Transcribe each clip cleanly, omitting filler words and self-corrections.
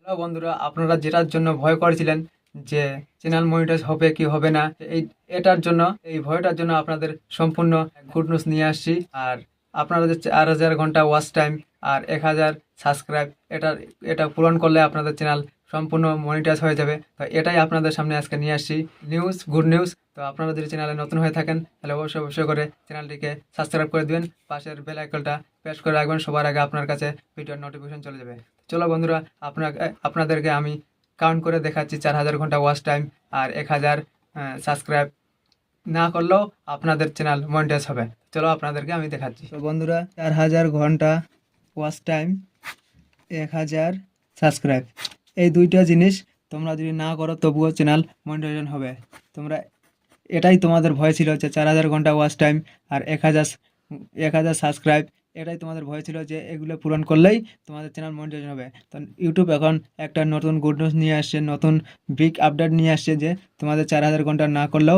Hello বন্ধুরা, আপনারা যেটার জন্য ভয় করেছিলেন যে চ্যানেল মনিটাইজ হবে কি হবে না, এই এটার জন্য, এই ভয়টার জন্য আপনাদের সম্পূর্ণ গুড নিউজ নিয়ে আসছি। আর আপনারা যে 4,000 ঘন্টা ওয়াচ টাইম আর 1,000 সাবস্ক্রাইব, এটা এটা পূরণ করলে আপনাদের চ্যানেল সম্পূর্ণ মনিটাইজ হয়ে যাবে। তো এটাই আপনাদের সামনে আজকে নিয়ে আসছি, নিউজ, গুড নিউজ। তো আপনারা যদি চ্যানেলে নতুন হয়ে থাকেন তাহলে অবশ্যই অবশ্যই করে চ্যানেলটিকে সাবস্ক্রাইব করে দিবেন, পাশের বেল আইকনটা প্রেস করে রাখবেন, সবার আগে আপনার কাছে ভিডিওর নোটিফিকেশন চলে যাবে। চলো বন্ধুরা, আপনাদেরকে আমি কাউন্ট করে দেখাচ্ছি 4,000 ঘন্টা ওয়াচ টাইম আর 1,000 সাবস্ক্রাইব না করলেও আপনাদের চ্যানেল মনিটাইজ হবে। চলো আপনাদেরকে আমি দেখাচ্ছি। তো বন্ধুরা, 4,000 ঘন্টা ওয়াচ টাইম, 1,000 সাবস্ক্রাইব, এই দুইটা জিনিস তোমরা যদি না করো তবুও চ্যানেল মনিটাইজেশন হবে। তোমরা, এটাই তোমাদের ভয় ছিল যে 4,000 ঘন্টা ওয়াচ টাইম আর 1,000 সাবস্ক্রাইব, এটাই তোমাদের ভয় ছিল যে এগুলো পূরণ করলেই তোমাদের চ্যানেল মনিটাইজেশন হবে। তো ইউটিউব এখন একটা নতুন গুড নিউজ নিয়ে আসছে, নতুন বিগ আপডেট নিয়ে আসছে যে তোমাদের 4,000 ঘন্টা না করলেও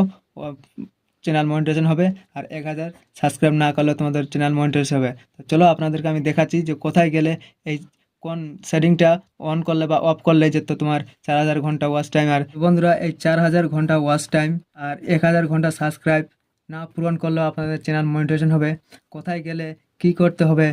চ্যানেল মনিটাইজেশন হবে, আর 1,000 সাবস্ক্রাইব না করলেও তোমাদের চ্যানেল মনিটাইজ হবে। তো চলো আপনাদেরকে আমি দেখাচ্ছি যে কোথায় গেলে এই কোন সেটিংটা অন করলে বা অফ করলে যে তো তোমার 4,000 ঘন্টা ওয়াচ টাইম। আর বন্ধুরা, এই 4,000 ঘন্টা ওয়াচ টাইম আর 1,000 ঘন্টা সাবস্ক্রাইব না পূরণ করলেও আপনাদের চ্যানেল মনিটাইজেশন হবে। কোথায় গেলে কি করতে হবে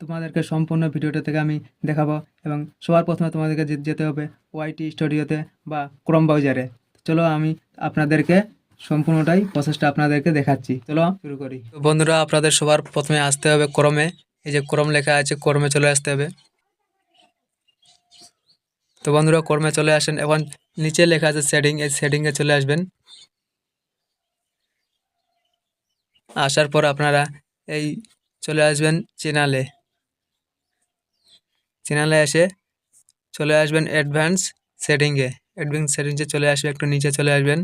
তোমাদেরকে সম্পূর্ণ ভিডিওটা থেকে আমি দেখাবো, এবং সবার প্রথমে তোমাদেরকে যেতে হবে ওয়াইটি স্টুডিওতে বা ক্রোম ব্রাউজারে। চলো আমি আপনাদেরকে সম্পূর্ণটাই প্রসেসটা আপনাদেরকে দেখাচ্ছি। চলো শুরু করি। তো বন্ধুরা, আপনাদের সবার প্রথমে আসতে হবে ক্রোমে। এই যে ক্রোম লেখা আছে, ক্রোমে চলে আসতে হবে। তো বন্ধুরা, ক্রোমে চলে আসেন। এখন নিচে লেখা আছে সেটিং, এই সেটিংয়ে চলে আসবেন। আসার পর আপনারা এই চলে আসবেন চ্যানেলে। চ্যানেলে এসে চলে আসবেন অ্যাডভান্স সেটিংয়ে। অ্যাডভান্স সেটিংসে চলে আসবে, একটু নিচে চলে আসবেন,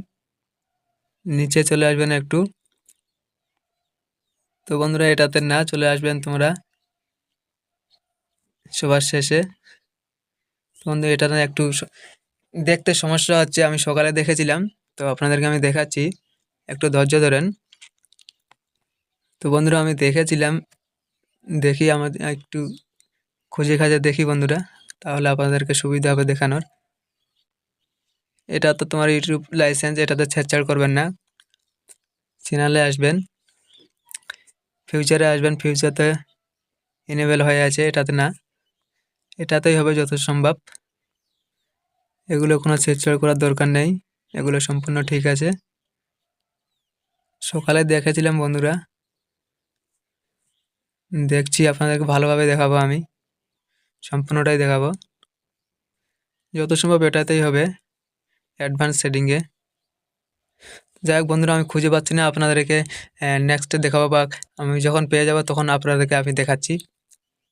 নিচে চলে আসবেন একটু। তো বন্ধুরা, এটাতে না চলে আসবেন তোমরা সবার শেষে। তো বন্ধু, এটাতে একটু দেখতে সমস্যা হচ্ছে, আমি সকালে দেখেছিলাম, তো আপনাদেরকে আমি দেখাচ্ছি, একটু ধৈর্য ধরেন। তো বন্ধুরা, আমি দেখেছিলাম, দেখি আমাদের একটু খুঁজে খাজে দেখি বন্ধুরা, তাহলে আপনাদেরকে সুবিধা হবে দেখানোর। এটা তো তোমার ইউটিউব লাইসেন্স, এটাতে ছেড়ছাড় করবেন না। চ্যানেলে আসবেন, ফিউচারে আসবেন, ফিউচারতে এনেবেল হয়ে আছে, এটাতে না, এটাতেই হবে যত সম্ভব। এগুলো কোনো ছেড়ছাড় করার দরকার নেই, এগুলো সম্পূর্ণ ঠিক আছে। সকালে দেখেছিলাম বন্ধুরা, দেখছি আপনাদেরকে ভালোভাবে দেখাবো, আমি সম্পূর্ণটাই দেখাবো। যত সম্ভব এটাতেই হবে, অ্যাডভান্স সেটিংয়ে। যাই হোক বন্ধুরা, আমি খুঁজে পাচ্ছি না, আপনাদেরকে নেক্সটে দেখাবো, বা আমি যখন পেয়ে যাব তখন আপনাদেরকে আমি দেখাচ্ছি।